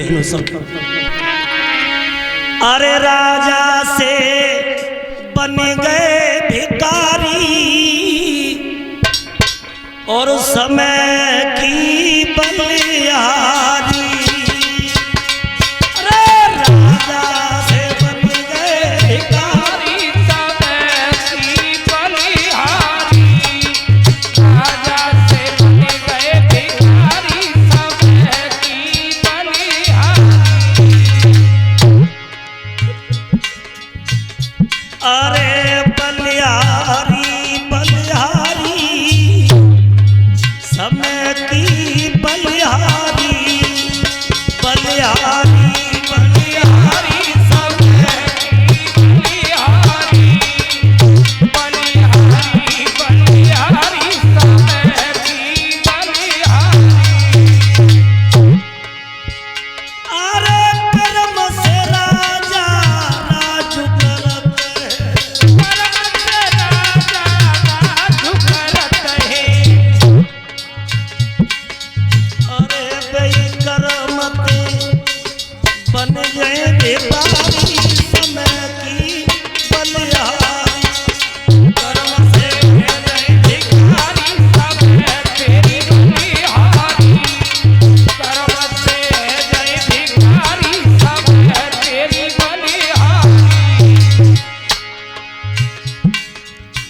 बहनों सब। अरे राजा से बन गए भिखारी और समय की बलिहारी।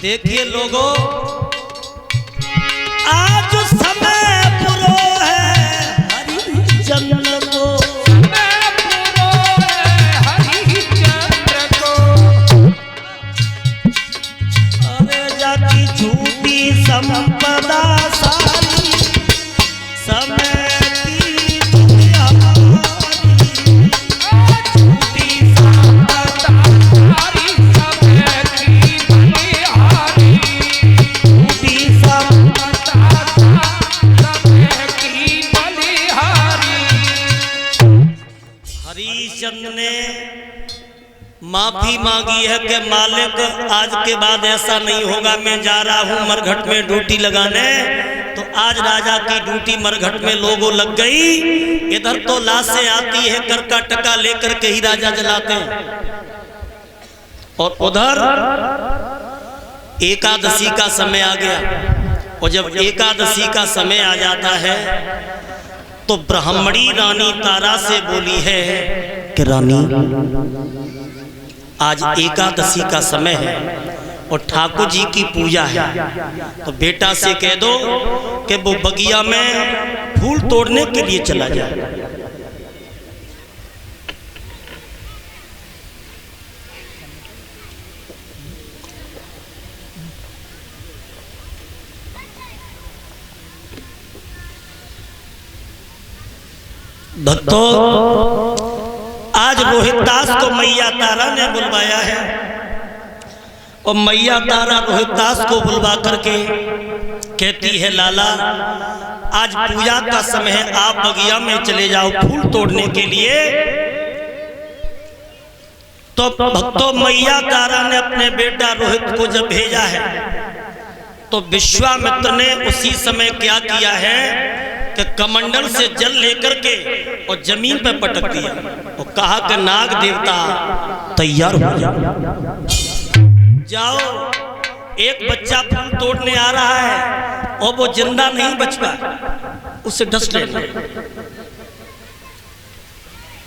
देखिए लोगों, आज समय पुरो है हरिश्चंद्र को, समय पुरो है हरिश्चंद्र को। अरे जाति झूठी संपदा सारी समय की बलिहारी, झूठी संपदा सारी समय की बलिहारी, झूठी संपदा समय की बलिहारी। हरिश्चंद्र ने माफी मांगी है कि मालिक आज के बाद ऐसा नहीं होगा, मैं जा रहा हूं मरघट में ड्यूटी लगाने। तो आज राजा की ड्यूटी मरघट में लोगों लग गई। इधर तो लाशें आती है, कर का टका लेकर के ही राजा जलाते हैं, और उधर एकादशी का समय आ गया। और जब एकादशी का समय आ जाता है तो ब्राह्मणी रानी तारा से बोली है कि रानी आज एकादशी का समय है और ठाकुर जी की पूजा है, तो बेटा से कह दो कि वो बगिया में फूल तोड़ने के लिए चला जाए। भक्तों, आज रोहितदास को मैया तारा ने बुलवाया है, और मैया तारा रोहितदास को बुलवा करके कहती है लाला आज पूजा का समय है, आप बगिया में चले जाओ फूल तोड़ने के लिए। तो भक्तों, मैया तारा ने अपने बेटा रोहित को जब भेजा है तो विश्वामित्र ने उसी समय क्या किया है कि कमंडल से जल लेकर के और जमीन पर पटक दिया और कहा कि नाग देवता तैयार हो जाओ, एक बच्चा फूल तोड़ने आ रहा है और वो जिंदा नहीं बच पाया, उसे डस लेना।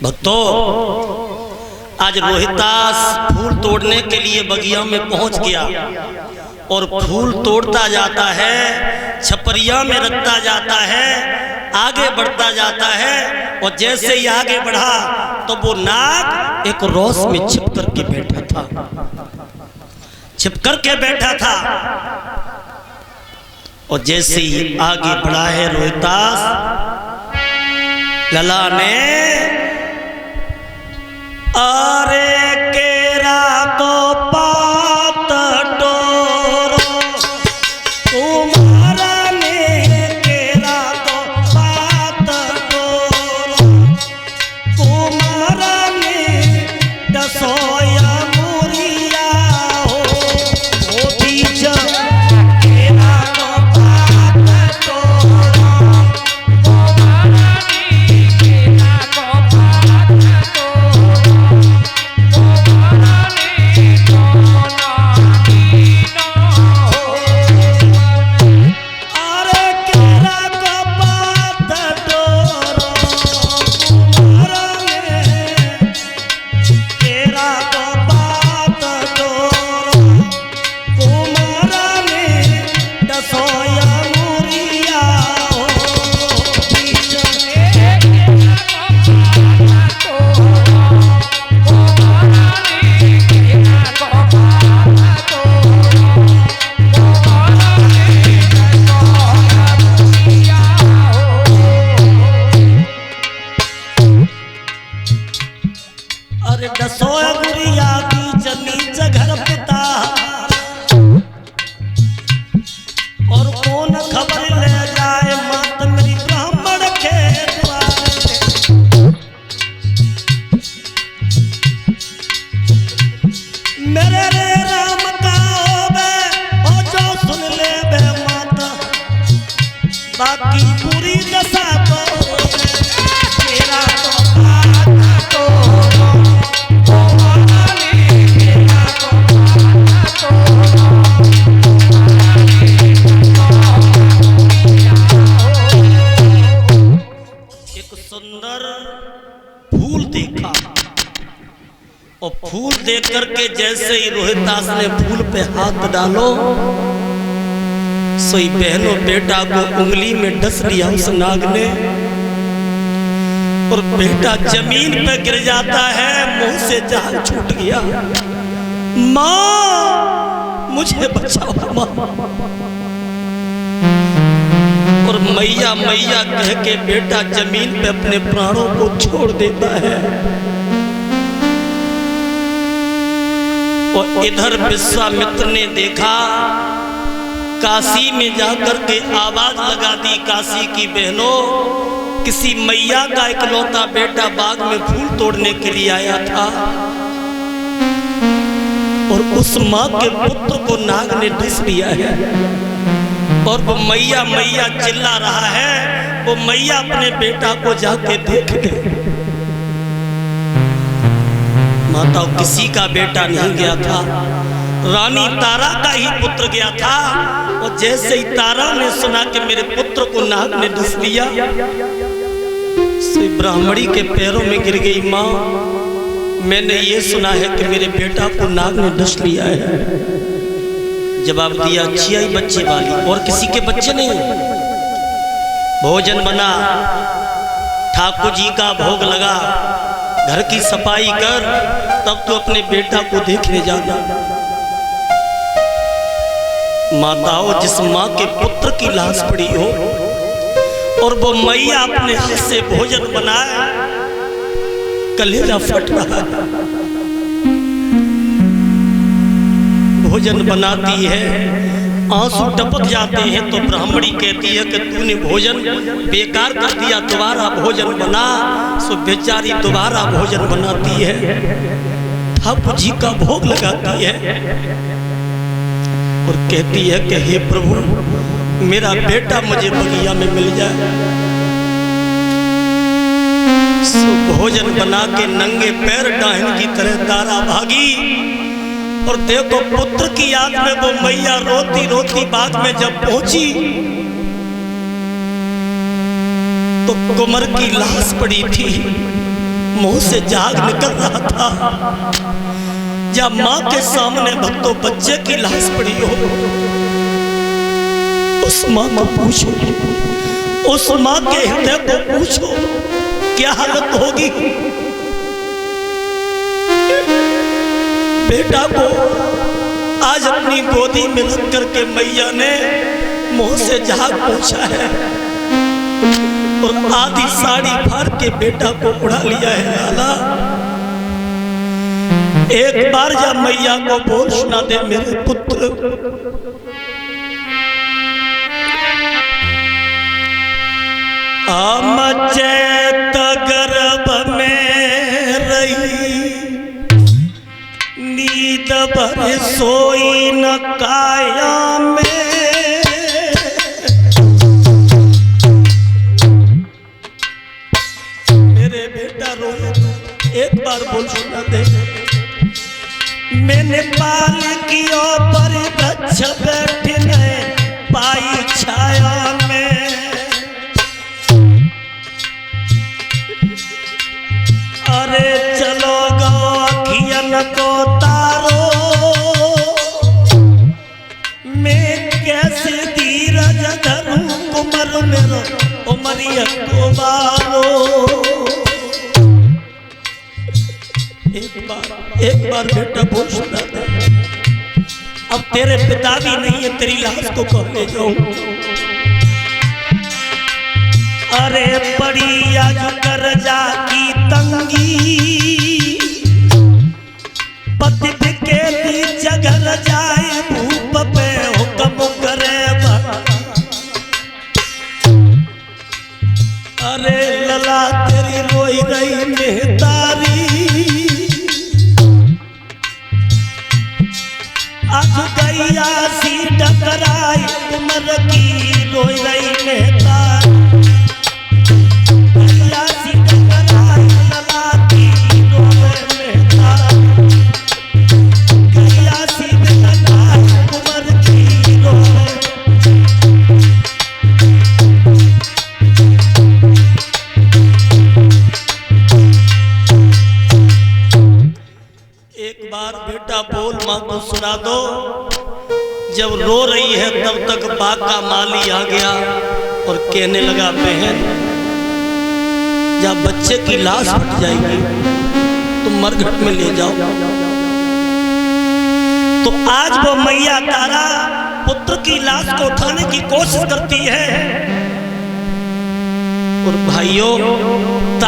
भक्तों, आज रोहितदास फूल तोड़ने के लिए बगिया में पहुंच गया और फूल तोड़ता जाता है, छपरिया में रखता जाता है, आगे बढ़ता जाता है। और जैसे ही आगे बढ़ा तो वो नाग एक रोस में छिप करके बैठा था, छिप करके बैठा था। और जैसे ही आगे बढ़ा है रोहितदास, लला ने अरे केरा को पात डोरो तुम्हारा ने केरा को पात डोरो तुम्हारा ने दसोया मुरिया हो बीच केरा को पात डोरो तुम्हारा ने केरा को बाकी पूरी दशा तो मेरा तो एक सुंदर फूल देखा और फूल देख करके जैसे ही रोहितास ने फूल पे हाथ डालो, सोई बहनों बेटा को उंगली में डस लिया उस नाग ने, और बेटा जमीन पे गिर जाता है, मुंह से जान छूट गया। माँ मुझे बचाओ माँ। और मैया मैया कह के बेटा जमीन पे अपने प्राणों को छोड़ देता है। और इधर विश्वामित्र ने देखा, काशी में जाकर के आवाज लगा दी, काशी की बहनों, किसी मैया का इकलौता बेटा बाग में फूल तोड़ने के लिए आया था और उस माँ के पुत्र को नाग ने डस लिया है। और वो मैया मैया चिल्ला रहा है, वो मैया अपने बेटा को जाके देख ले। माता किसी का बेटा नहीं गया था, रानी तारा का ही पुत्र गया था। और जैसे ही तारा ने सुना कि मेरे पुत्र को नाग ने डस लिया, ब्राह्मणी के पैरों में गिर गई। माँ मैंने ये सुना है कि मेरे बेटा को नाग ने डस लिया है। जवाब दिया, अच्छी आई बच्चे वाली, और किसी के बच्चे नहीं। भोजन बना, ठाकुर जी का भोग लगा, घर की सफाई कर, तब तो अपने बेटा को देखने जाना। माताओं, जिस माँ के पुत्र की लाश पड़ी हो और वो मैया अपने हाथ से भोजन बनाए, कलेजा फट रहा है। भोजन बनाती है, आंसू टपक जाते हैं, तो ब्राह्मणी कहती है कि तूने भोजन बेकार कर दिया, दोबारा भोजन बना। सो बेचारी दोबारा भोजन बनाती है, ठाकुर जी का भोग लगाती है और कहती है कि हे प्रभु, मेरा बेटा मुझे बगिया में मिल जाए। सो भोजन बना के नंगे पैर डाहिन की तरह तारा भागी। और देखो पुत्र की याद में वो मैया रोती रोती बाग में जब पहुंची, तो कुंवर की लाश पड़ी थी, मुंह से झाग निकल रहा था। जब माँ के सामने भक्तों बच्चे की लाश पड़ी हो, उस माँ को पूछो, उस माँ के हृदय को पूछो, क्या हालत होगी। बेटा को आज अपनी गोदी में रख करके मैया ने मुंह से झाग पोंछा है और आधी साड़ी फाड़ के बेटा को उड़ा लिया है। लाला, एक बार जब मैया को बोल सुना दे, मेरे पुत्र आमचैत गर्भ में रही, नींद भर सोई न काया में। मेरे बेटा रो, एक बार बोल सुना दे। मैंने पाल कियो पर वृक्ष बैठने पाई छाया में। अरे चलो गो अखियन को तारो, मैं कैसे धीरज धरूं कुंवर मेरो उमरिया को बारो। एक बार बेटा बोल सुना दे। अब तेरे पिता भी नहीं है, तेरी लाश को कौन ले जाऊं। अरे पड़ी आज कर्जा की तंगी, पति के लिए जगर जाए, भूप पे हुक्म करे। अरे लला तेरी रोई रही मेहतारी, आज गैया सी टकराई उम्र की रोई रही मेहता, गैया सी टकराई लला की रोए मेहता, गैया सी टकराई उम्र की रोए। एक बार बेटा बोल माँ को सुना दो। जब रो रही है तब तक बाग का माली आ गया और कहने लगा बहन जब बच्चे की लाश फट जाएगी तो मरघट में ले जाओ। तो आज वो मैया तारा पुत्र की लाश को उठाने की कोशिश करती है और भाइयों